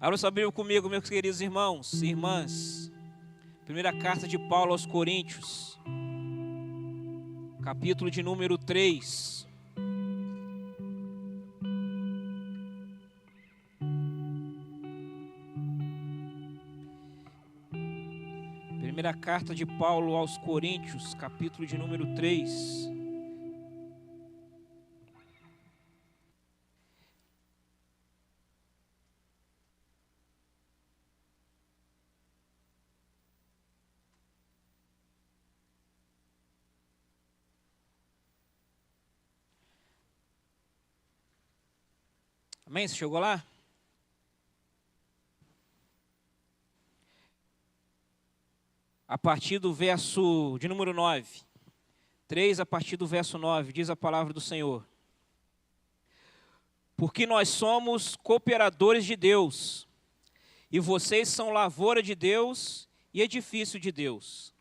Abra sua Bíblia comigo, meus queridos irmãos e irmãs. Primeira carta de Paulo aos Coríntios, capítulo de número 3. Primeira carta de Paulo aos Coríntios, capítulo de número 3. Amém? Você chegou lá? A partir do verso de número 9. 3 a partir do verso 9, diz a palavra do Senhor. Porque nós somos cooperadores de Deus, e vocês são lavoura de Deus e edifício de Deus.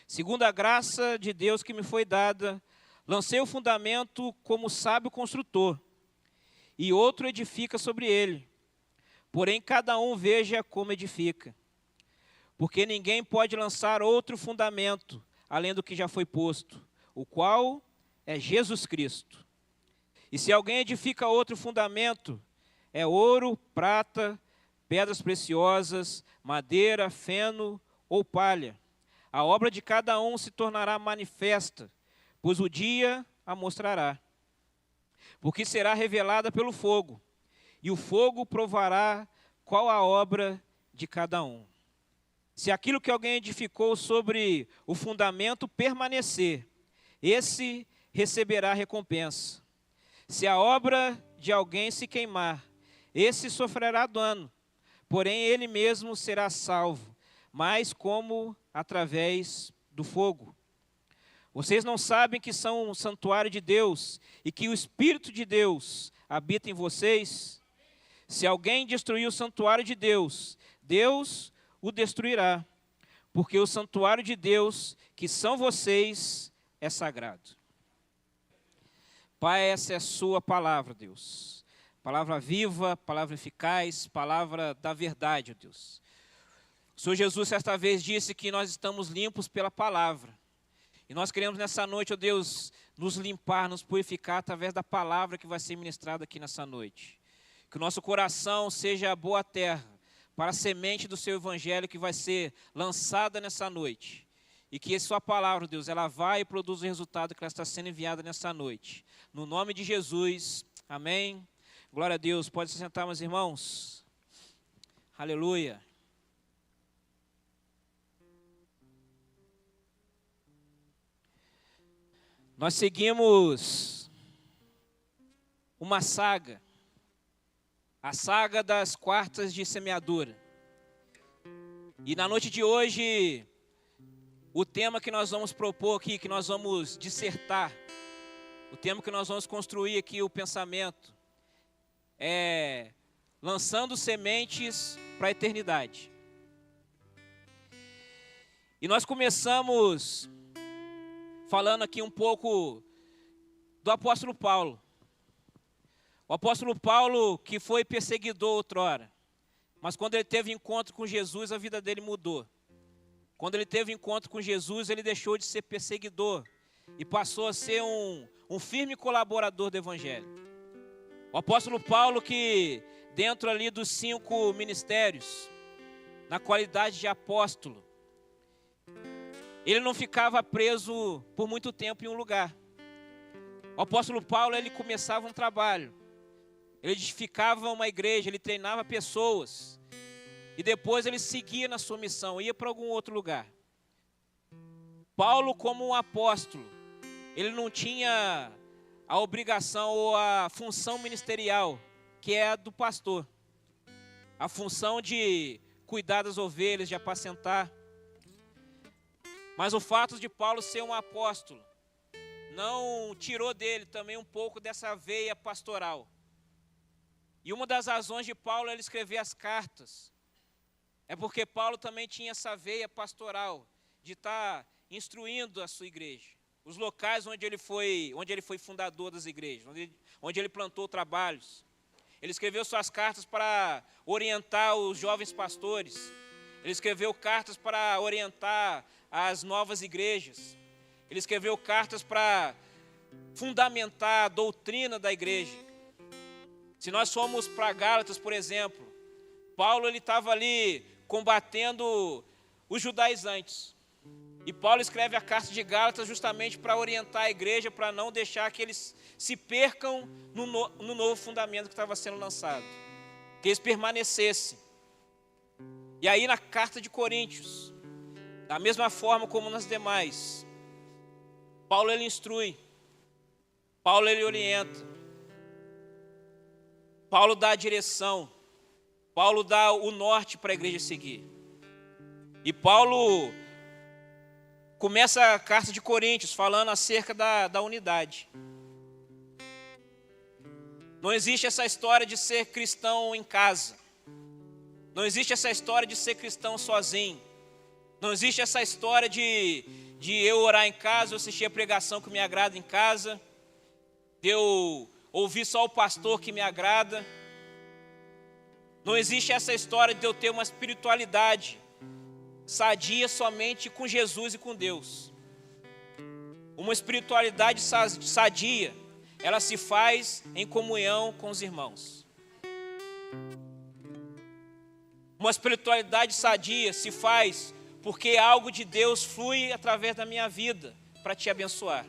Segundo a graça de Deus que me foi dada, lancei o fundamento como sábio construtor, e outro edifica sobre ele. Porém, cada um veja como edifica. Porque ninguém pode lançar outro fundamento, além do que já foi posto, o qual é Jesus Cristo. E se alguém edifica outro fundamento, é ouro, prata, pedras preciosas, madeira, feno ou palha. A obra de cada um se tornará manifesta, pois o dia a mostrará. Porque será revelada pelo fogo, e o fogo provará qual a obra de cada um. Se aquilo que alguém edificou sobre o fundamento permanecer, esse receberá recompensa. Se a obra de alguém se queimar, esse sofrerá dano, porém ele mesmo será salvo, mas como através do fogo. Vocês não sabem que são um santuário de Deus e que o Espírito de Deus habita em vocês? Se alguém destruir o santuário de Deus, Deus o destruirá, porque o santuário de Deus, que são vocês, é sagrado. Pai, essa é a sua palavra, Deus. Palavra viva, palavra eficaz, palavra da verdade, ó Deus. O Senhor Jesus, certa vez, disse que nós estamos limpos pela palavra. E nós queremos nessa noite, ó Deus, nos limpar, nos purificar através da palavra que vai ser ministrada aqui nessa noite. Que o nosso coração seja boa terra para a semente do seu evangelho que vai ser lançada nessa noite. E que a sua palavra, Deus, ela vai e produz o resultado que ela está sendo enviada nessa noite. No nome de Jesus, amém. Glória a Deus. Pode se sentar, meus irmãos. Aleluia. Nós seguimos uma saga, a saga das quartas de semeadura. E na noite de hoje, o tema que nós vamos propor aqui, que nós vamos dissertar, o tema que nós vamos construir aqui, o pensamento, é lançando sementes para a eternidade. E nós começamos falando aqui um pouco do apóstolo Paulo. O apóstolo Paulo, que foi perseguidor outrora, mas quando ele teve encontro com Jesus, a vida dele mudou. Quando ele teve encontro com Jesus, ele deixou de ser perseguidor e passou a ser um firme colaborador do evangelho. O apóstolo Paulo, que dentro ali dos 5 ministérios, na qualidade de apóstolo, ele não ficava preso por muito tempo em um lugar. O apóstolo Paulo, ele começava um trabalho. Ele edificava uma igreja, ele treinava pessoas. E depois ele seguia na sua missão, ia para algum outro lugar. Paulo, como um apóstolo, ele não tinha a obrigação ou a função ministerial, que é a do pastor. A função de cuidar das ovelhas, de apacentar. Mas o fato de Paulo ser um apóstolo não tirou dele também um pouco dessa veia pastoral. E uma das razões de Paulo ele escrever as cartas é porque Paulo também tinha essa veia pastoral de estar instruindo a sua igreja. Os locais onde ele foi fundador das igrejas, onde ele plantou trabalhos. Ele escreveu suas cartas para orientar os jovens pastores. Ele escreveu cartas para orientar as novas igrejas. Ele escreveu cartas para fundamentar a doutrina da igreja. Se nós formos para Gálatas, por exemplo, Paulo estava ali combatendo os judaizantes. E Paulo escreve a carta de Gálatas justamente para orientar a igreja, para não deixar que eles se percam no novo fundamento que estava sendo lançado. Que eles permanecessem. E aí na carta de Coríntios, da mesma forma como nas demais, Paulo ele instrui, Paulo ele orienta, Paulo dá a direção, Paulo dá o norte para a igreja seguir. E Paulo começa a carta de Coríntios falando acerca da unidade. Não existe essa história de ser cristão em casa. Não existe essa história de ser cristão sozinho. Não existe essa história de eu orar em casa, eu assistir a pregação que me agrada em casa, de eu ouvir só o pastor que me agrada. Não existe essa história de eu ter uma espiritualidade sadia somente com Jesus e com Deus. Uma espiritualidade sadia, ela se faz em comunhão com os irmãos. Uma espiritualidade sadia se faz porque algo de Deus flui através da minha vida para te abençoar.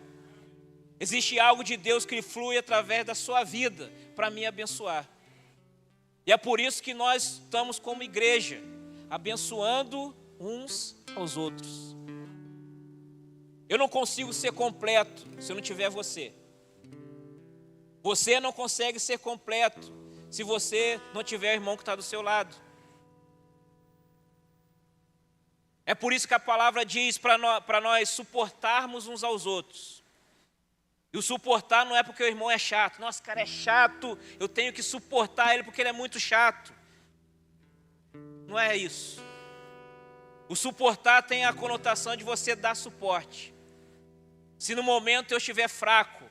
Existe algo de Deus que flui através da sua vida para me abençoar. E é por isso que nós estamos como igreja, abençoando uns aos outros. Eu não consigo ser completo se eu não tiver você. Você não consegue ser completo se você não tiver o irmão que está do seu lado. É por isso que a palavra diz para nós suportarmos uns aos outros. E o suportar não é porque o irmão é chato. Nossa, cara é chato, eu tenho que suportar ele porque ele é muito chato. Não é isso. O suportar tem a conotação de você dar suporte. Se no momento eu estiver fraco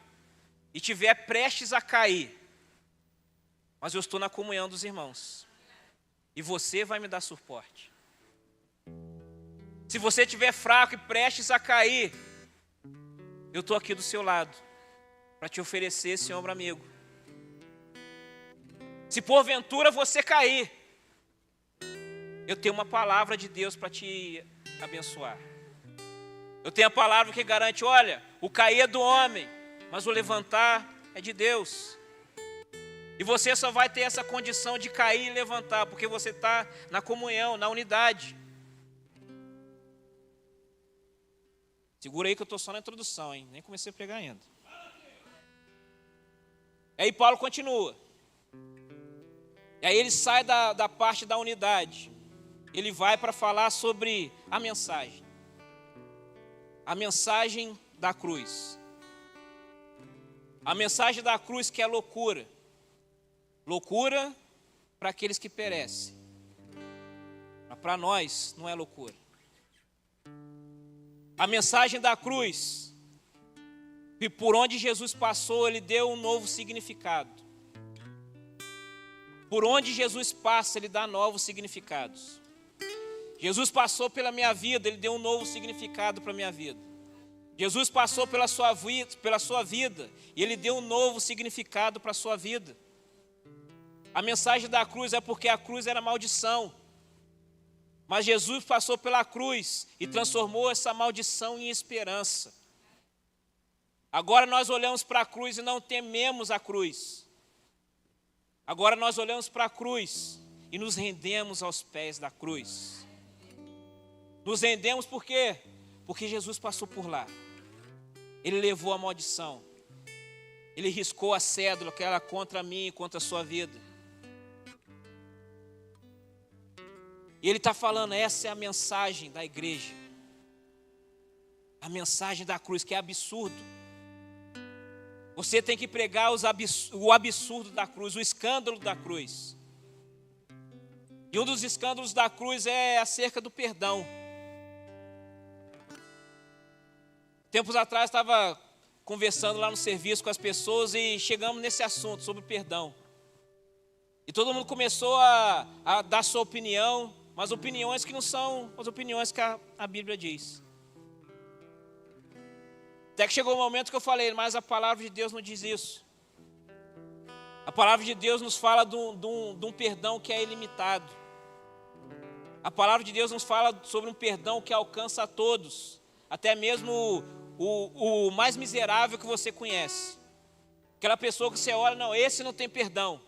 e estiver prestes a cair, mas eu estou na comunhão dos irmãos, e você vai me dar suporte. Se você estiver fraco e prestes a cair, eu estou aqui do seu lado, para te oferecer esse ombro amigo. Se porventura você cair, eu tenho uma palavra de Deus para te abençoar. Eu tenho a palavra que garante, olha, o cair é do homem, mas o levantar é de Deus. E você só vai ter essa condição de cair e levantar, porque você está na comunhão, na unidade. Segura aí que eu estou só na introdução, hein? Nem comecei a pregar ainda. Aí Paulo continua. E aí ele sai da parte da unidade. Ele vai para falar sobre a mensagem. A mensagem da cruz. A mensagem da cruz que é loucura. Loucura para aqueles que perecem. Mas para nós não é loucura. A mensagem da cruz, e por onde Jesus passou, ele deu um novo significado. Por onde Jesus passa, ele dá novos significados. Jesus passou pela minha vida, ele deu um novo significado para a minha vida. Jesus passou pela sua vida, e ele deu um novo significado para a sua vida. A mensagem da cruz é porque a cruz era maldição. Mas Jesus passou pela cruz e transformou essa maldição em esperança. Agora nós olhamos para a cruz e não tememos a cruz. Agora nós olhamos para a cruz e nos rendemos aos pés da cruz. Nos rendemos por quê? Porque Jesus passou por lá. Ele levou a maldição. Ele riscou a cédula que era contra mim e contra a sua vida. E ele está falando, essa é a mensagem da igreja. A mensagem da cruz, que é absurdo. Você tem que pregar o absurdo da cruz, o escândalo da cruz. E um dos escândalos da cruz é acerca do perdão. Tempos atrás estava conversando lá no serviço com as pessoas e chegamos nesse assunto sobre o perdão. E todo mundo começou a dar sua opinião, mas opiniões que não são as opiniões que a Bíblia diz. Até que chegou o momento que eu falei, mas a palavra de Deus não diz isso. A palavra de Deus nos fala de um perdão que é ilimitado. A palavra de Deus nos fala sobre um perdão que alcança a todos, até mesmo o mais miserável que você conhece. Aquela pessoa que você olha, não, esse não tem perdão.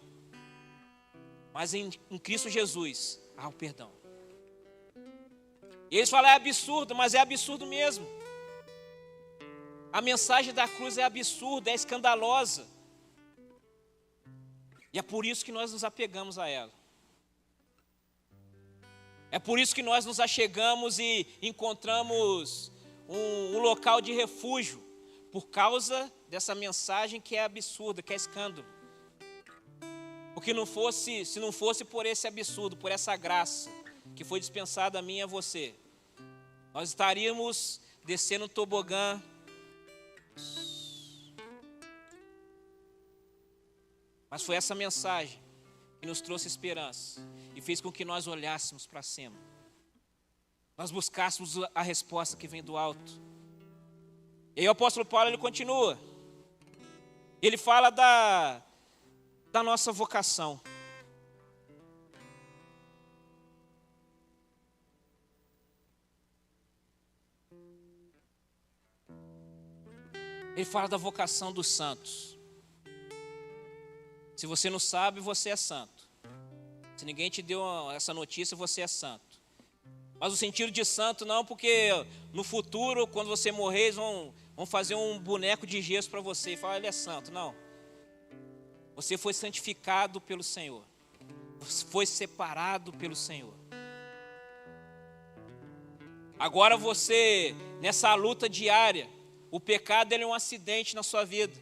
Mas em Cristo Jesus há o perdão. E eles falam, é absurdo, mas é absurdo mesmo. A mensagem da cruz é absurda, é escandalosa. E é por isso que nós nos apegamos a ela. É por isso que nós nos achegamos e encontramos um local de refúgio, por causa dessa mensagem que é absurda, que é escândalo. Porque se não fosse por esse absurdo, por essa graça que foi dispensada a mim e a você, nós estaríamos descendo o tobogã. Mas foi essa mensagem que nos trouxe esperança e fez com que nós olhássemos para cima. Nós buscássemos a resposta que vem do alto. E aí o apóstolo Paulo, ele continua. Ele fala da nossa vocação. Ele fala da vocação dos santos. Se você não sabe, você é santo. Se ninguém te deu essa notícia, você é santo. Mas o sentido de santo não, porque no futuro, quando você morrer, eles vão fazer um boneco de gesso para você e falar, ele é santo. Não. Você foi santificado pelo Senhor. Você foi separado pelo Senhor. Agora você, nessa luta diária, o pecado ele é um acidente na sua vida.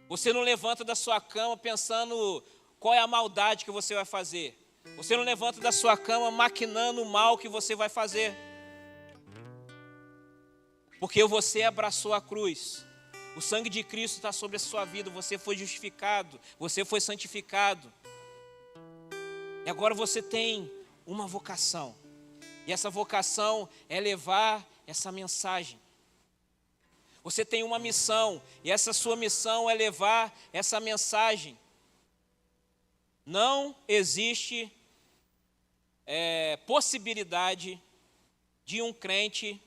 Você não levanta da sua cama pensando qual é a maldade que você vai fazer. Você não levanta da sua cama maquinando o mal que você vai fazer. Porque você abraçou a cruz. O sangue de Cristo está sobre a sua vida. Você foi justificado. Você foi santificado. E agora você tem uma vocação. E essa vocação é levar essa mensagem. Você tem uma missão. E essa sua missão é levar essa mensagem. Não existe possibilidade de um crente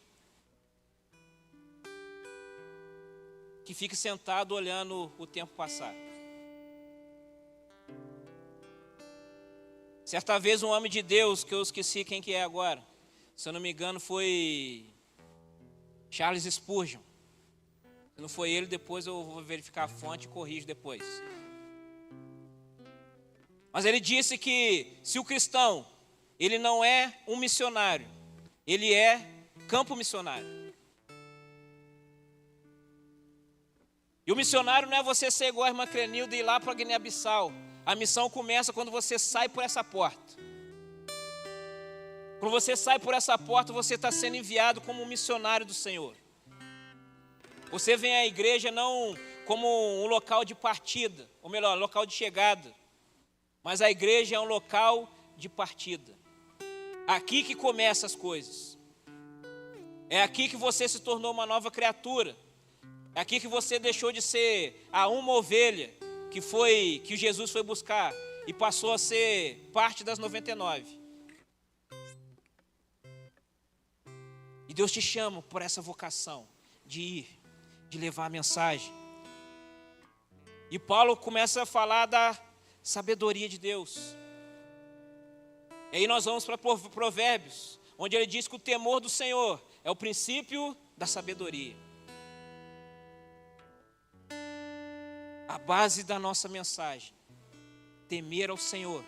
que fique sentado olhando o tempo passar. Certa vez um homem de Deus, que eu esqueci quem que é agora, se eu não me engano foi Charles Spurgeon. Se não foi ele, depois eu vou verificar a fonte e corrijo depois. Mas ele disse que se o cristão, ele não é um missionário, ele é campo missionário. E o missionário não é você ser igual a irmã Crenilda e ir lá para a Guiné-Bissau. A missão começa quando você sai por essa porta. Quando você sai por essa porta, você está sendo enviado como um missionário do Senhor. Você vem à igreja não como um local de partida, ou melhor, local de chegada. Mas a igreja é um local de partida. Aqui que começam as coisas. É aqui que você se tornou uma nova criatura. É aqui que você deixou de ser uma ovelha que Jesus foi buscar e passou a ser parte das 99. E Deus te chama por essa vocação de ir, de levar a mensagem. E Paulo começa a falar da sabedoria de Deus. E aí nós vamos para Provérbios, onde ele diz que o temor do Senhor é o princípio da sabedoria. A base da nossa mensagem, temer ao Senhor,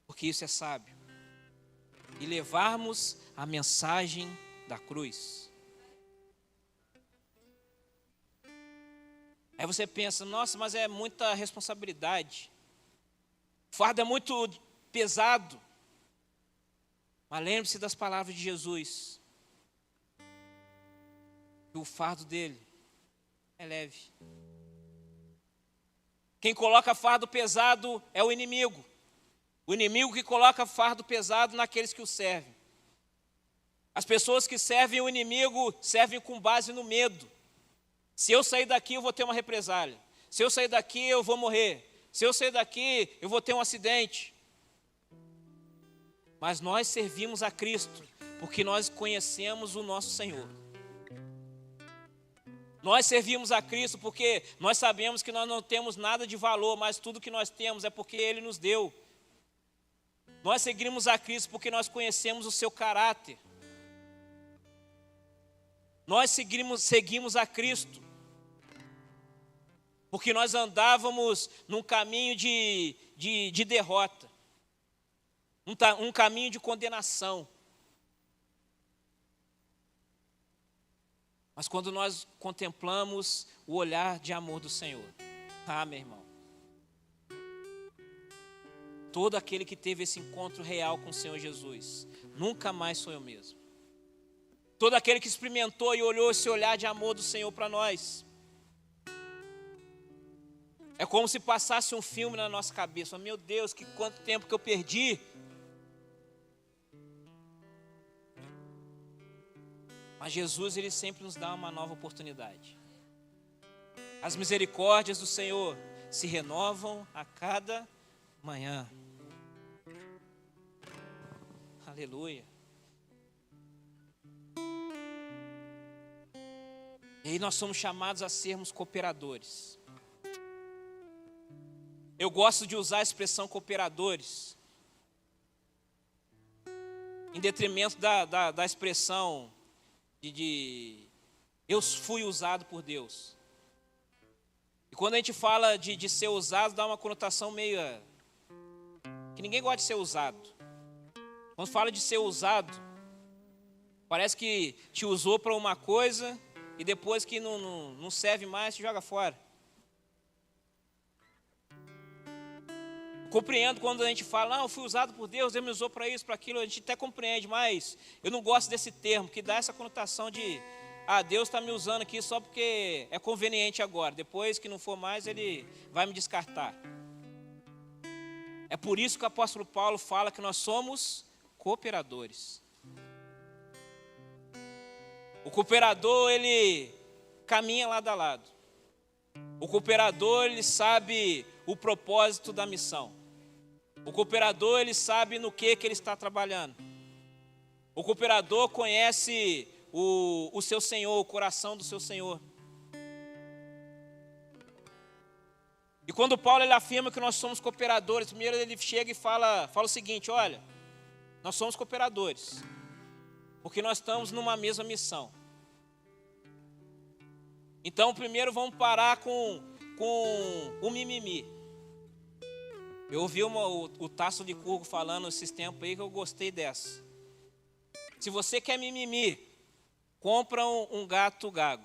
porque isso é sábio, e levarmos a mensagem da cruz. Aí você pensa, nossa, mas é muita responsabilidade, o fardo é muito pesado. Mas lembre-se das palavras de Jesus, que o fardo dele é leve. Quem coloca fardo pesado é o inimigo. O inimigo que coloca fardo pesado naqueles que o servem. As pessoas que servem o inimigo servem com base no medo. Se eu sair daqui, eu vou ter uma represália. Se eu sair daqui, eu vou morrer. Se eu sair daqui, eu vou ter um acidente. Mas nós servimos a Cristo, porque nós conhecemos o nosso Senhor. Nós servimos a Cristo porque nós sabemos que nós não temos nada de valor, mas tudo que nós temos é porque Ele nos deu. Nós seguimos a Cristo porque nós conhecemos o seu caráter. Nós seguimos a Cristo porque nós andávamos num caminho de derrota, um caminho de condenação. Mas quando nós contemplamos o olhar de amor do Senhor, meu irmão, todo aquele que teve esse encontro real com o Senhor Jesus, nunca mais sou eu mesmo. Todo aquele que experimentou e olhou esse olhar de amor do Senhor para nós, é como se passasse um filme na nossa cabeça. Meu Deus, quanto tempo que eu perdi. Mas Jesus, Ele sempre nos dá uma nova oportunidade. As misericórdias do Senhor se renovam a cada manhã. Aleluia. E aí nós somos chamados a sermos cooperadores. Eu gosto de usar a expressão cooperadores, em detrimento da expressão eu fui usado por Deus. E quando a gente fala de ser usado, dá uma conotação meio que ninguém gosta de ser usado. Quando fala de ser usado, parece que te usou para uma coisa e depois que não serve mais, te joga fora. Compreendo quando a gente fala, eu fui usado por Deus, Deus me usou para isso, para aquilo, a gente até compreende, mas eu não gosto desse termo, que dá essa conotação de, Deus está me usando aqui só porque é conveniente agora, depois que não for mais, Ele vai me descartar. É por isso que o apóstolo Paulo fala que nós somos cooperadores. O cooperador, ele caminha lado a lado. O cooperador, ele sabe o propósito da missão. O cooperador, ele sabe no que ele está trabalhando. O cooperador conhece o seu Senhor, o coração do seu Senhor. E quando Paulo ele afirma que nós somos cooperadores, primeiro ele chega e fala o seguinte, olha, nós somos cooperadores, porque nós estamos numa mesma missão. Então primeiro vamos parar com o mimimi. Eu ouvi o Tasso de Curgo falando esses tempos aí que eu gostei dessa. Se você quer mimimi, compra um gato gago.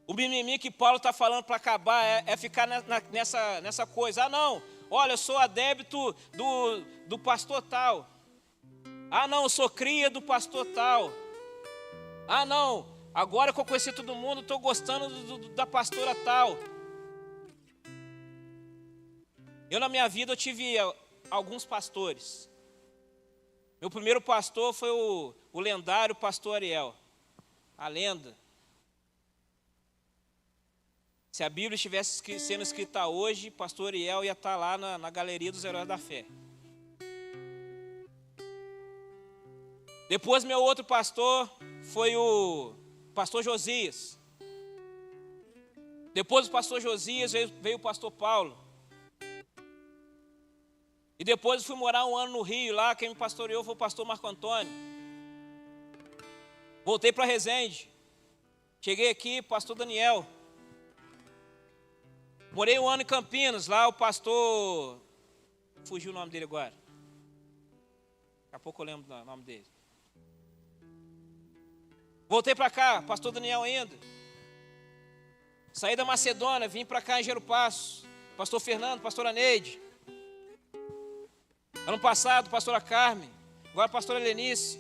O mimimi que Paulo está falando para acabar é ficar nessa coisa. Não, olha, eu sou adébito do pastor tal. Não, eu sou cria do pastor tal. Não, agora que eu conheci todo mundo, estou gostando da pastora tal. Eu na minha vida eu tive alguns pastores. Meu primeiro pastor foi o lendário pastor Ariel, a lenda. Se a Bíblia estivesse sendo escrita hoje, pastor Ariel ia estar lá na galeria dos heróis da fé. Depois meu outro pastor foi o pastor Josias. Depois do pastor Josias veio o pastor Paulo. E depois eu fui morar um ano no Rio, lá quem me pastoreou foi o pastor Marco Antônio. Voltei para Resende. Cheguei aqui, pastor Daniel. Morei um ano em Campinas, lá o pastor... Fugiu o nome dele agora. Daqui a pouco eu lembro o nome dele. Voltei para cá, pastor Daniel ainda. Saí da Macedônia, vim para cá em Gero Passo. Pastor Fernando, pastora Neide. Ano passado, pastora Carmen. Agora pastora Lenice.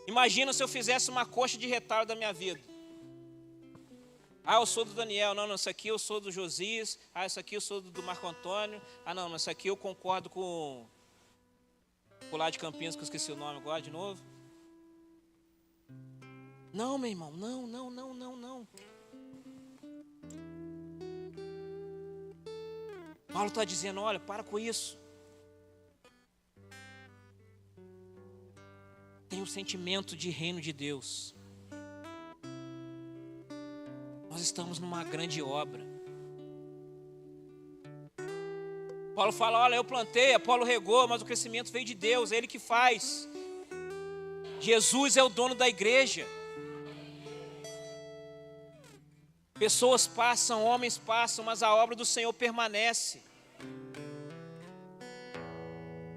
Imagina se eu fizesse uma coxa de retalho da minha vida. Ah, eu sou do Daniel. Não, isso aqui eu sou do Josias. Ah, isso aqui eu sou do Marco Antônio. Ah, não, isso aqui eu concordo com o lá de Campinas, que eu esqueci o nome agora de novo. Não, meu irmão, não. Paulo está dizendo, olha, para com isso. Tem um sentimento de reino de Deus. Nós estamos numa grande obra. Paulo fala, olha, eu plantei, Apolo regou, mas o crescimento veio de Deus, é Ele que faz. Jesus é o dono da igreja. Pessoas passam, homens passam, mas a obra do Senhor permanece.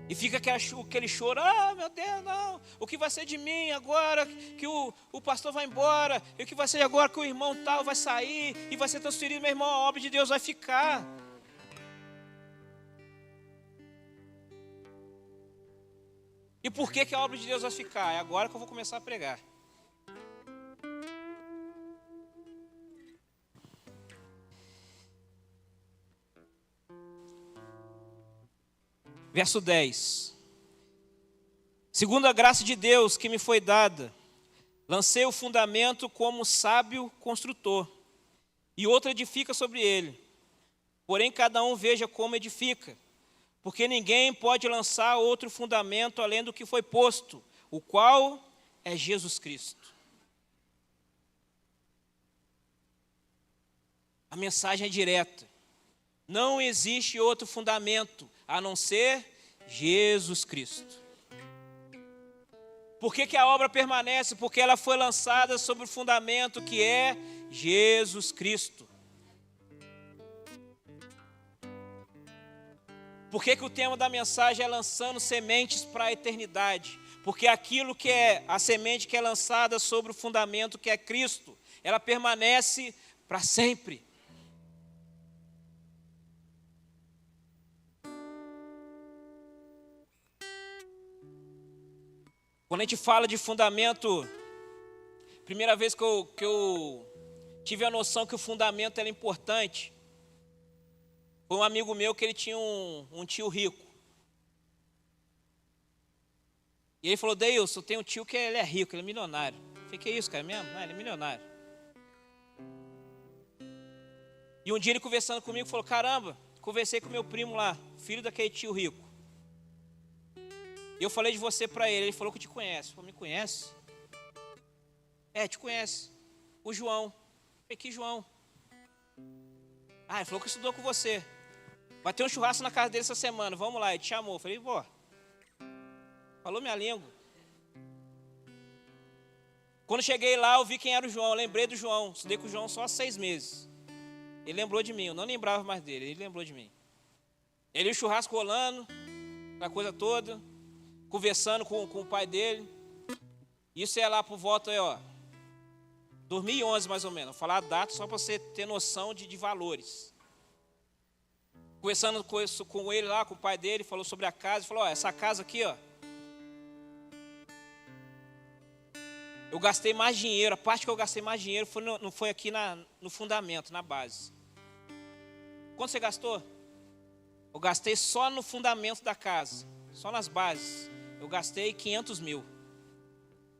E fica aquele choro, ah, meu Deus, não, o que vai ser de mim agora que o pastor vai embora, e o que vai ser agora que o irmão tal vai sair, e vai ser transferido, meu irmão, a obra de Deus vai ficar. E por que a obra de Deus vai ficar? É agora que eu vou começar a pregar. Verso 10. Segundo a graça de Deus que me foi dada, lancei o fundamento como sábio construtor, e outro edifica sobre ele. Porém, cada um veja como edifica, porque ninguém pode lançar outro fundamento além do que foi posto, o qual é Jesus Cristo. A mensagem é direta. Não existe outro fundamento a não ser Jesus Cristo. Por que a obra permanece? Porque ela foi lançada sobre o fundamento que é Jesus Cristo. Por que o tema da mensagem é lançando sementes para a eternidade? Porque aquilo que é a semente que é lançada sobre o fundamento que é Cristo, ela permanece para sempre. Quando a gente fala de fundamento, primeira vez que eu tive a noção que o fundamento era importante, foi um amigo meu que ele tinha um tio rico. E ele falou, Deilson, eu tenho um tio que ele é rico, ele é milionário. Eu falei, que isso, cara, mesmo? Não, ele é milionário. E um dia ele conversando comigo, falou, caramba, conversei com meu primo lá, filho daquele tio rico. E eu falei de você para ele falou que te conhece. Eu falei, me conhece? É, te conhece. O João. Eu falei, que João? Ah, ele falou que estudou com você. Vai ter um churrasco na casa dele essa semana, vamos lá. Ele te chamou. Eu falei, pô, falou minha língua. Quando cheguei lá, eu vi quem era o João. Eu lembrei do João. Estudei com o João só há 6 meses. Ele lembrou de mim, eu não lembrava mais dele. Ele lembrou de mim. Ele e o churrasco rolando, aquela coisa toda. Conversando com o pai dele. Isso é lá por volta, 2011 mais ou menos. Vou falar a data só para você ter noção de valores. Conversando com ele lá, com o pai dele, falou sobre a casa. Falou, essa casa aqui, eu gastei mais dinheiro. A parte que eu gastei mais dinheiro não foi aqui no fundamento, na base. Quanto você gastou? Eu gastei só no fundamento da casa, só nas bases. Eu gastei 500 mil.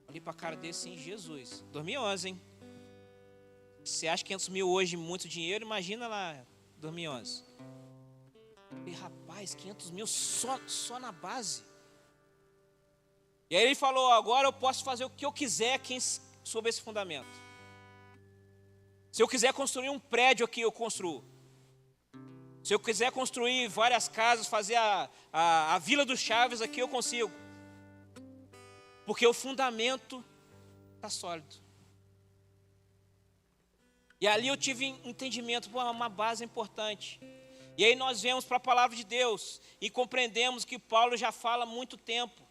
Olhei para a cara dele assim, Jesus. 2011, hein? Você acha 500 mil hoje muito dinheiro? Imagina lá, 2011. E rapaz, 500 mil só na base. E aí ele falou, agora eu posso fazer o que eu quiser aqui sobre esse fundamento. Se eu quiser construir um prédio aqui, eu construo. Se eu quiser construir várias casas, fazer a Vila dos Chaves aqui, eu consigo. Porque o fundamento está sólido. E ali eu tive entendimento, uma base importante. E aí nós vemos para a palavra de Deus e compreendemos que Paulo já fala há muito tempo.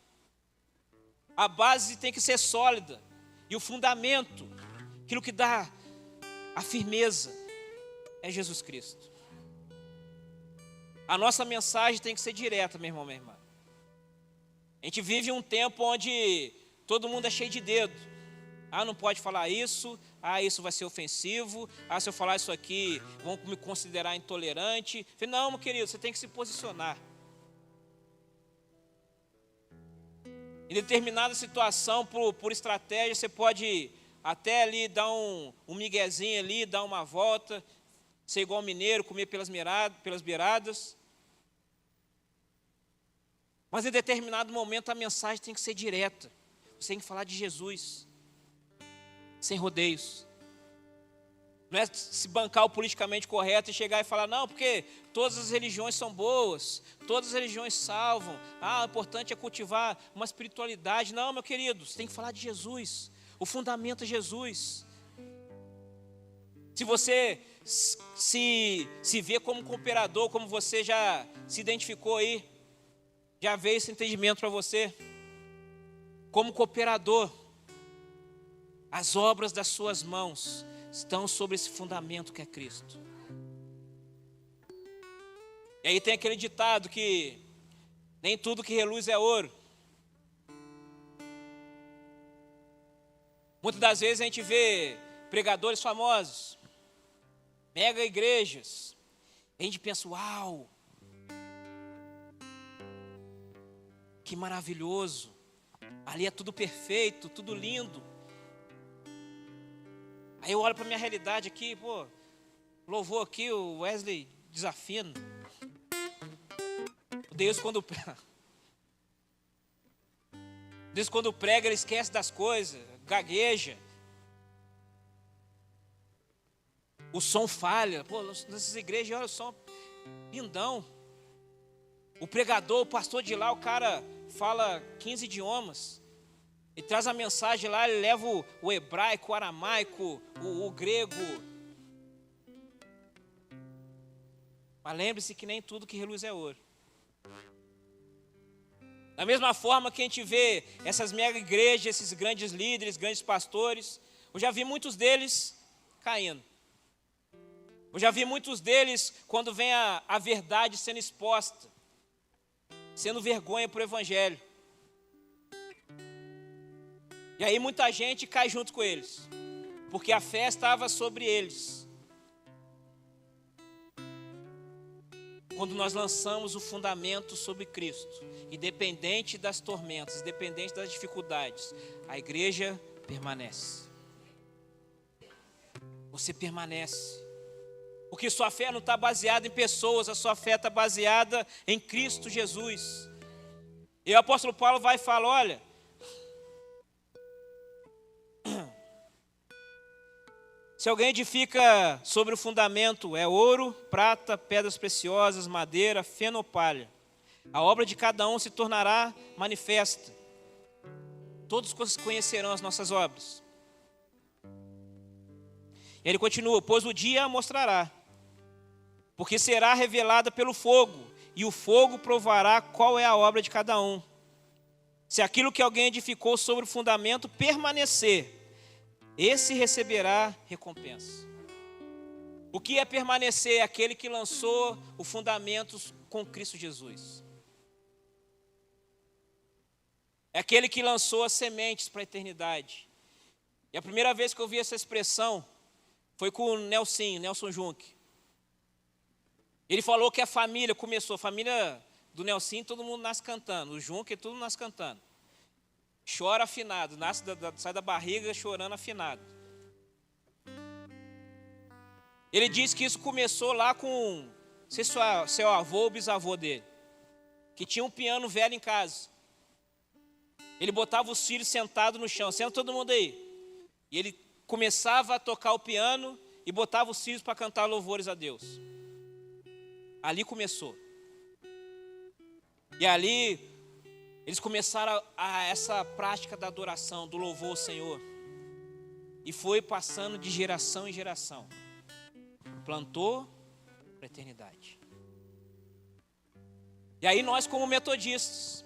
A base tem que ser sólida. E o fundamento, aquilo que dá a firmeza, é Jesus Cristo. A nossa mensagem tem que ser direta, meu irmão, minha irmã. A gente vive um tempo onde todo mundo é cheio de dedo. Ah, não pode falar isso. Ah, isso vai ser ofensivo. Ah, se eu falar isso aqui, vão me considerar intolerante. Eu falei, não, meu querido, você tem que se posicionar. Em determinada situação, por estratégia, você pode até ali dar um miguezinho ali, dar uma volta, ser igual mineiro, comer pelas beiradas. Mas em determinado momento a mensagem tem que ser direta. Você tem que falar de Jesus, sem rodeios. Não é se bancar o politicamente correto e chegar e falar, não, porque todas as religiões são boas, todas as religiões salvam. Ah, o importante é cultivar uma espiritualidade. Não, meu querido, você tem que falar de Jesus. O fundamento é Jesus. Se você se vê como cooperador, como você já se identificou aí, já veio esse entendimento para você, como cooperador, as obras das suas mãos estão sobre esse fundamento que é Cristo. E aí tem aquele ditado que nem tudo que reluz é ouro. Muitas das vezes a gente vê pregadores famosos, mega igrejas, e a gente pensa, uau, que maravilhoso, ali é tudo perfeito, tudo lindo. Aí eu olho para a minha realidade aqui, pô, louvor aqui, o Wesley desafina. Deus quando prega, ele esquece das coisas, gagueja. O som falha. Pô, nessas igrejas, olha o som lindão. O pregador, o pastor de lá, o cara fala 15 idiomas. Ele traz a mensagem lá, ele leva o hebraico, o aramaico, o grego. Mas lembre-se que nem tudo que reluz é ouro. Da mesma forma que a gente vê essas mega igrejas, esses grandes líderes, grandes pastores, eu já vi muitos deles caindo. Eu já vi muitos deles, quando vem a verdade sendo exposta, sendo vergonha para o evangelho. E aí muita gente cai junto com eles, porque a fé estava sobre eles. Quando nós lançamos o fundamento sobre Cristo, independente das tormentas, independente das dificuldades, a igreja permanece. Você permanece. Porque sua fé não está baseada em pessoas, a sua fé está baseada em Cristo Jesus. E o apóstolo Paulo vai e fala, olha, se alguém edifica sobre o fundamento, é ouro, prata, pedras preciosas, madeira, feno ou palha. A obra de cada um se tornará manifesta. Todos conhecerão as nossas obras. E ele continua, pois o dia a mostrará, porque será revelada pelo fogo, e o fogo provará qual é a obra de cada um. Se aquilo que alguém edificou sobre o fundamento permanecer, esse receberá recompensa. O que é permanecer? É aquele que lançou o fundamento com Cristo Jesus. É aquele que lançou as sementes para a eternidade. E a primeira vez que eu vi essa expressão foi com o Nelson Junque. Ele falou que a família do Nelson, todo mundo nasce cantando. O Junque, todo mundo nasce cantando. Chora afinado, sai da barriga chorando afinado. Ele disse que isso começou lá com, não sei se seu avô ou bisavô dele, que tinha um piano velho em casa. Ele botava os filhos sentados no chão, senta todo mundo aí. E ele começava a tocar o piano e botava os filhos para cantar louvores a Deus. Ali começou. E ali eles começaram essa prática da adoração, do louvor ao Senhor. E foi passando de geração em geração. Plantou para a eternidade. E aí nós, como metodistas,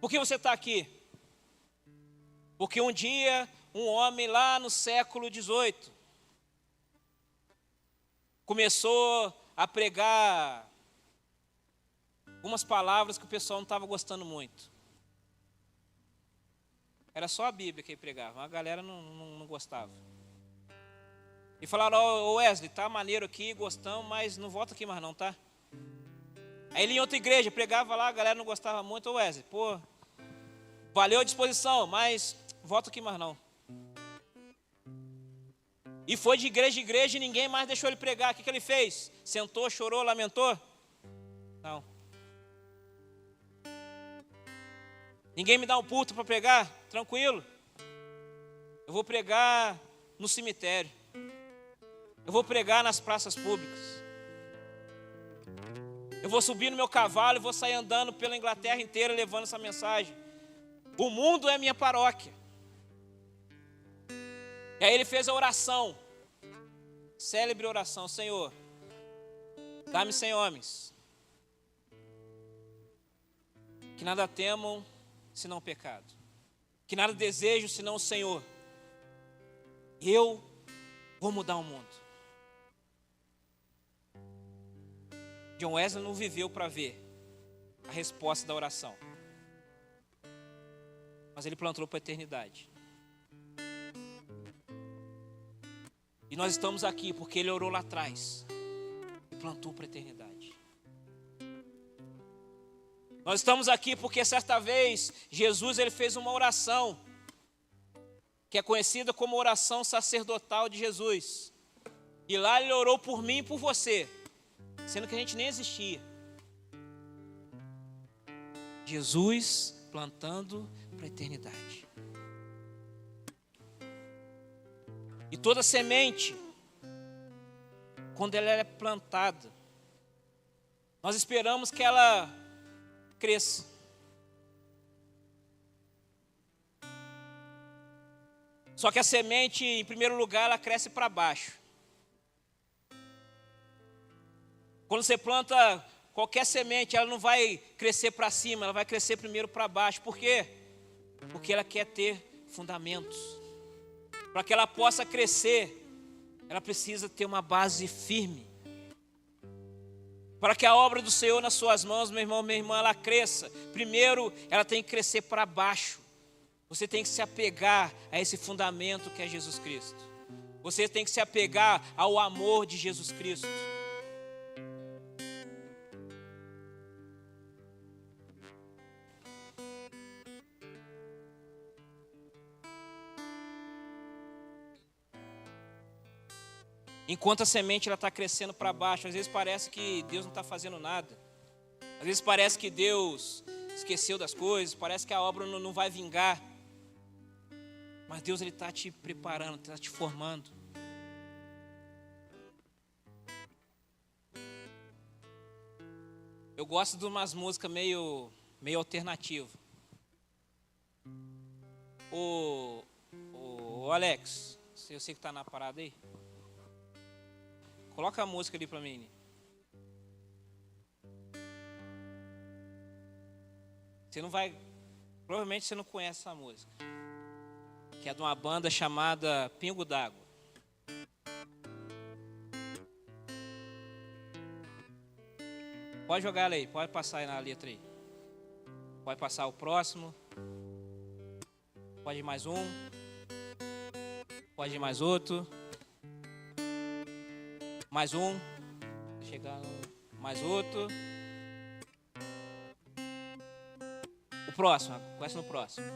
por que você está aqui? Porque um dia, um homem lá no século XVIII começou a pregar algumas palavras que o pessoal não estava gostando muito. Era só a Bíblia que ele pregava, a galera não gostava. E falaram, ô Wesley, tá maneiro aqui, gostamos, mas não volta aqui mais não, tá? Aí ele em outra igreja, pregava lá, a galera não gostava muito, ô Wesley, pô, valeu a disposição, mas volta aqui mais não. E foi de igreja e ninguém mais deixou ele pregar. O que ele fez? Sentou, chorou, lamentou? Não. Ninguém me dá um púlpito para pregar? Tranquilo. Eu vou pregar no cemitério. Eu vou pregar nas praças públicas. Eu vou subir no meu cavalo e vou sair andando pela Inglaterra inteira levando essa mensagem. O mundo é minha paróquia. E aí ele fez a oração. Célebre oração. Senhor, dá-me 100 homens que nada temam senão o pecado, que nada desejam senão o Senhor. Eu vou mudar o mundo. John Wesley não viveu para ver a resposta da oração, mas ele plantou para a eternidade. E nós estamos aqui porque ele orou lá atrás e plantou para a eternidade. Nós estamos aqui porque certa vez Jesus ele fez uma oração que é conhecida como oração sacerdotal de Jesus. E lá ele orou por mim e por você, sendo que a gente nem existia. Jesus plantando para a eternidade. E toda semente, quando ela é plantada, nós esperamos que ela cresça. Só que a semente, em primeiro lugar, ela cresce para baixo. Quando você planta qualquer semente, ela não vai crescer para cima, ela vai crescer primeiro para baixo. Por quê? Porque ela quer ter fundamentos. Para que ela possa crescer, ela precisa ter uma base firme. Para que a obra do Senhor nas suas mãos, meu irmão, minha irmã, ela cresça, primeiro ela tem que crescer para baixo. Você tem que se apegar a esse fundamento que é Jesus Cristo. Você tem que se apegar ao amor de Jesus Cristo. Enquanto a semente está crescendo para baixo, às vezes parece que Deus não está fazendo nada. Às vezes parece que Deus esqueceu das coisas, parece que a obra não vai vingar. Mas Deus está te preparando, está te formando. Eu gosto de umas músicas meio alternativas. O Alex, eu sei que está na parada aí. Coloca a música ali para mim. Você não vai... Provavelmente você não conhece essa música. Que é de uma banda chamada Pingo d'Água. Pode jogar ela aí, pode passar aí na letra aí. Pode passar o próximo. Pode ir mais um. Pode ir mais outro. Mais um. Chegando. Mais outro. O próximo. Começa no próximo.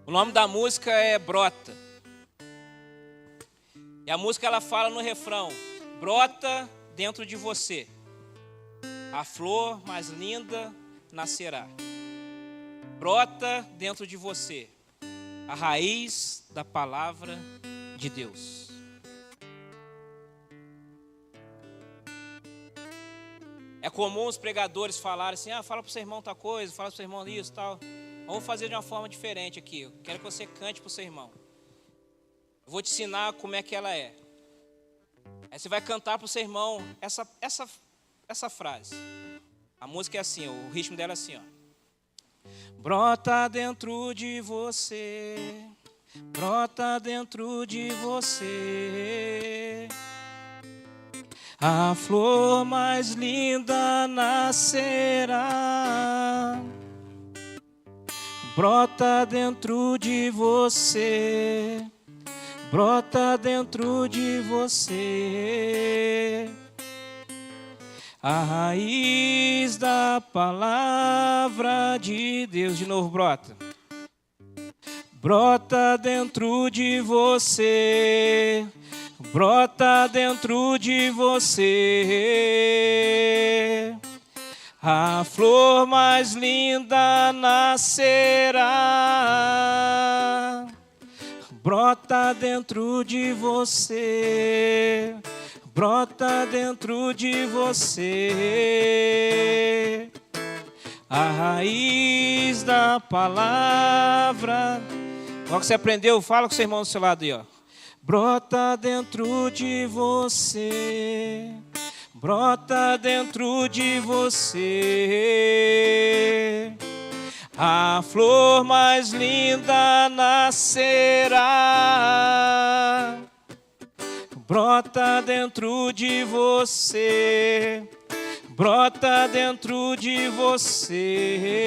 O nome da música é Brota. E a música ela fala no refrão: brota dentro de você, a flor mais linda nascerá. Brota dentro de você, a raiz da palavra de Deus. É comum os pregadores falarem assim: fala para o seu irmão tal coisa, fala para o seu irmão isso, tal. Vamos fazer de uma forma diferente aqui. Eu quero que você cante para o seu irmão. Eu vou te ensinar como é que ela é. Aí você vai cantar para o seu irmão essa frase. A música é assim, o ritmo dela é assim, ó. Brota dentro de você, brota dentro de você, a flor mais linda nascerá. Brota dentro de você, brota dentro de você, a raiz da palavra de Deus. De novo, brota. Brota dentro de você, brota dentro de você, a flor mais linda nascerá. Brota dentro de você, brota dentro de você, a raiz da palavra. Agora que você aprendeu, fala com o seu irmão do seu lado aí, ó. Brota dentro de você, brota dentro de você, a flor mais linda nascerá. Brota dentro de você, brota dentro de você,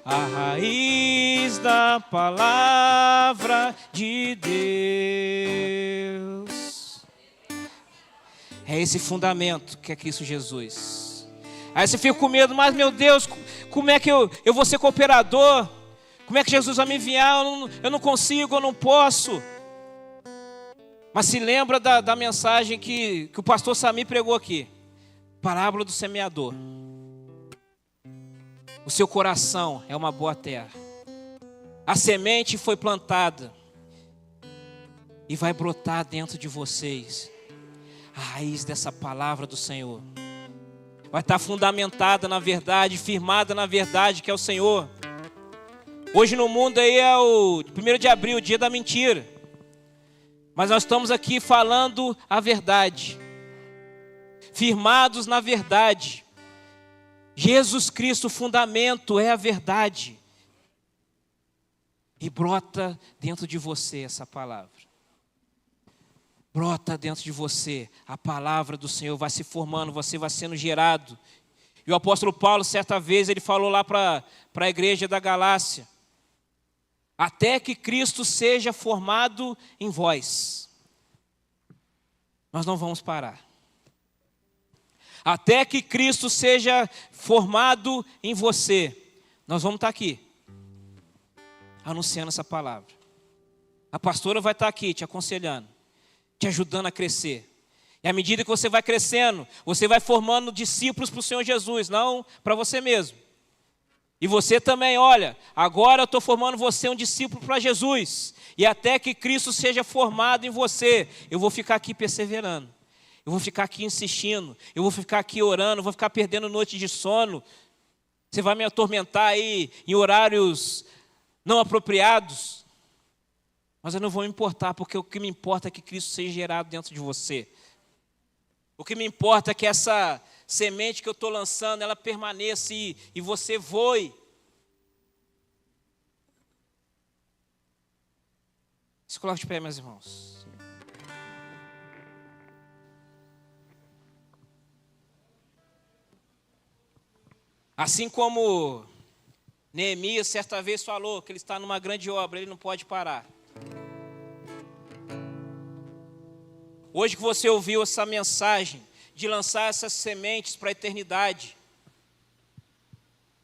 a raiz da palavra de Deus. É esse fundamento que é Cristo Jesus. Aí você fica com medo, mas meu Deus, como é que eu vou ser cooperador? Como é que Jesus vai me enviar? Eu não consigo, eu não posso. Mas se lembra da mensagem que o pastor Sami pregou aqui. Parábola do semeador. O seu coração é uma boa terra. A semente foi plantada e vai brotar dentro de vocês. A raiz dessa palavra do Senhor vai estar fundamentada na verdade, firmada na verdade que é o Senhor. Hoje no mundo aí é o 1º de abril, o dia da mentira. Mas nós estamos aqui falando a verdade, firmados na verdade. Jesus Cristo, o fundamento é a verdade. E brota dentro de você essa palavra. Brota dentro de você, a palavra do Senhor vai se formando, você vai sendo gerado. E o apóstolo Paulo, certa vez, ele falou lá para a igreja da Galácia: até que Cristo seja formado em vós. Nós não vamos parar. Até que Cristo seja formado em você. Nós vamos estar aqui, anunciando essa palavra. A pastora vai estar aqui te aconselhando, te ajudando a crescer. E à medida que você vai crescendo, você vai formando discípulos para o Senhor Jesus, não para você mesmo. E você também, olha, agora eu estou formando você um discípulo para Jesus. E até que Cristo seja formado em você, eu vou ficar aqui perseverando. Eu vou ficar aqui insistindo, eu vou ficar aqui orando, vou ficar perdendo noite de sono. Você vai me atormentar aí em horários não apropriados. Mas eu não vou me importar, porque o que me importa é que Cristo seja gerado dentro de você. O que me importa é que essa semente que eu estou lançando, ela permaneça e você voe. Se coloque de pé, meus irmãos. Assim como Neemias certa vez falou que ele está numa grande obra, ele não pode parar. Hoje que você ouviu essa mensagem de lançar essas sementes para a eternidade,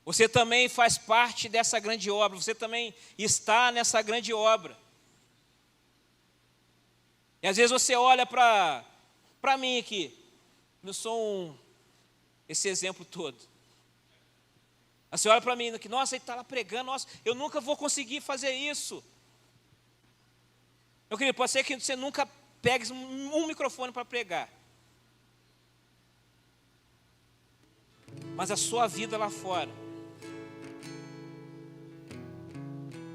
você também faz parte dessa grande obra, você também está nessa grande obra. E às vezes você olha para mim aqui, eu sou esse exemplo todo. Aí você olha para mim, que nossa, ele está lá pregando, nossa, eu nunca vou conseguir fazer isso. Meu querido, pode ser que você nunca pegue um microfone para pregar. Mas a sua vida lá fora,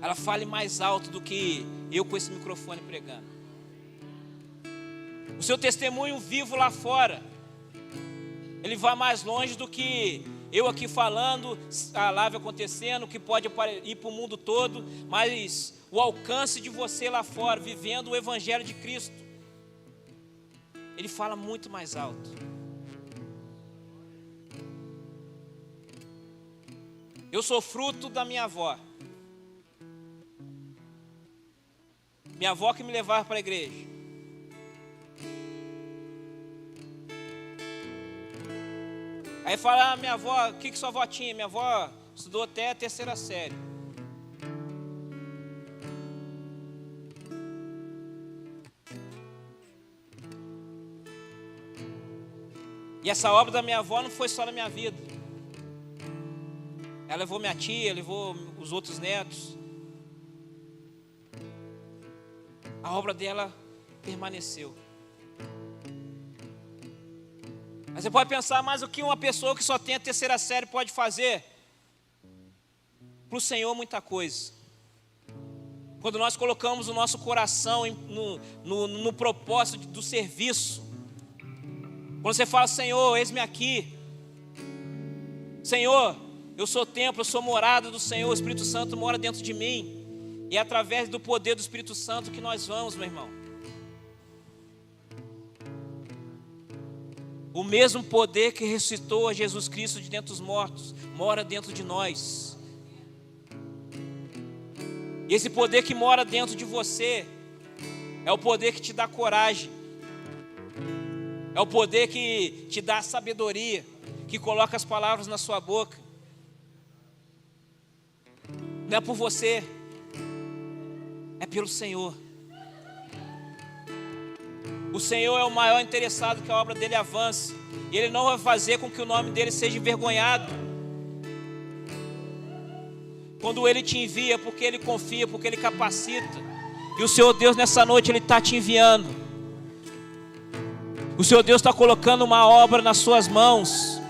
ela fale mais alto do que eu com esse microfone pregando. O seu testemunho vivo lá fora, ele vai mais longe do que eu aqui falando, a live acontecendo, que pode ir para o mundo todo, mas o alcance de você lá fora, vivendo o Evangelho de Cristo. ele fala muito mais alto. Eu sou fruto da minha avó. Minha avó que me levava para a igreja. Aí fala, minha avó, o que sua avó tinha? Minha avó estudou até a 3ª série. E essa obra da minha avó não foi só na minha vida. Ela levou minha tia, levou os outros netos. A obra dela permaneceu. Mas você pode pensar, mas o que uma pessoa que só tem a 3ª série pode fazer? Para o Senhor, muita coisa. Quando nós colocamos o nosso coração no propósito do serviço. Quando você fala, Senhor, eis-me aqui. Senhor, eu sou templo, eu sou morada do Senhor, o Espírito Santo mora dentro de mim. E é através do poder do Espírito Santo que nós vamos, meu irmão. O mesmo poder que ressuscitou a Jesus Cristo de dentro dos mortos, mora dentro de nós. E esse poder que mora dentro de você, é o poder que te dá coragem. É o poder que te dá sabedoria, que coloca as palavras na sua boca. Não é por você, é pelo Senhor. O Senhor é o maior interessado que a obra dele avance. E Ele não vai fazer com que o nome dele seja envergonhado. Quando Ele te envia, porque Ele confia, porque Ele capacita. E o Senhor Deus nessa noite Ele está te enviando. O Senhor Deus está colocando uma obra nas suas mãos.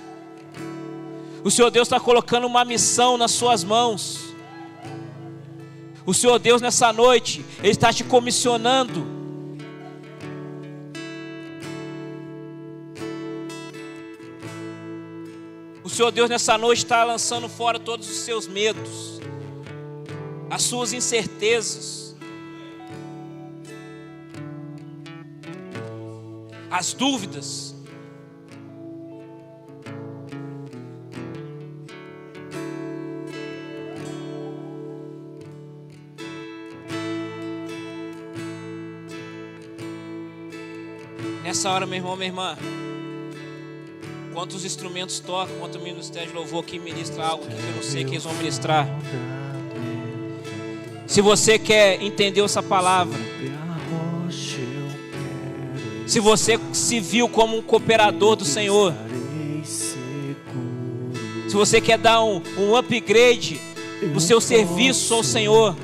O Senhor Deus está colocando uma missão nas suas mãos. O Senhor Deus nessa noite, Ele está te comissionando. O Senhor Deus nessa noite está lançando fora todos os seus medos, as suas incertezas, as dúvidas. Nessa hora, meu irmão, minha irmã, enquanto os instrumentos tocam, enquanto o ministério de louvor aqui ministra algo que eu não sei que eles vão ministrar. Se você quer entender essa palavra, se você se viu como um cooperador do Senhor, se você quer dar um upgrade no seu serviço ao Senhor,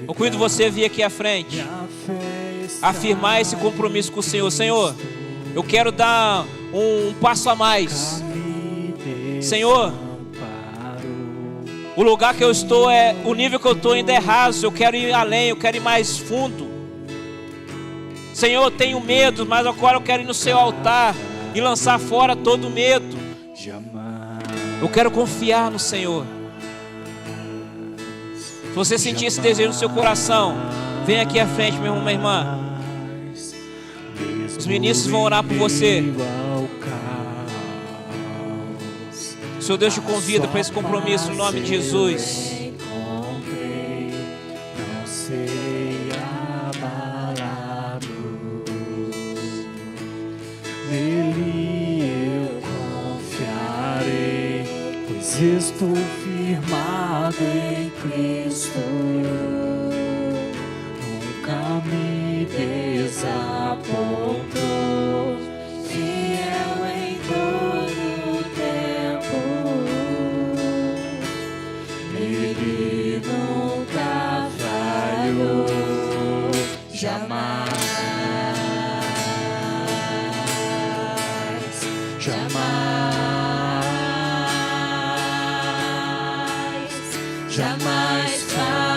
eu convido você a vir aqui à frente, afirmar esse compromisso com o Senhor. Senhor, eu quero dar um passo a mais. Senhor, o lugar que eu estou o nível que eu estou ainda é raso. Eu quero ir além, eu quero ir mais fundo. Senhor, eu tenho medo, mas agora eu quero ir no seu altar e lançar fora todo medo. Eu quero confiar no Senhor. Se você sentir esse desejo no seu coração, vem aqui à frente, meu irmão, minha irmã. Os ministros vão orar por você. O Senhor Deus te convida para esse compromisso em nome de Jesus. Não sei abalado, nele eu confiarei, pois estou firmado em Cristo. Nunca me desapontou, fiel em todo tempo. Ele nunca falhou, jamais, jamais, jamais falhou.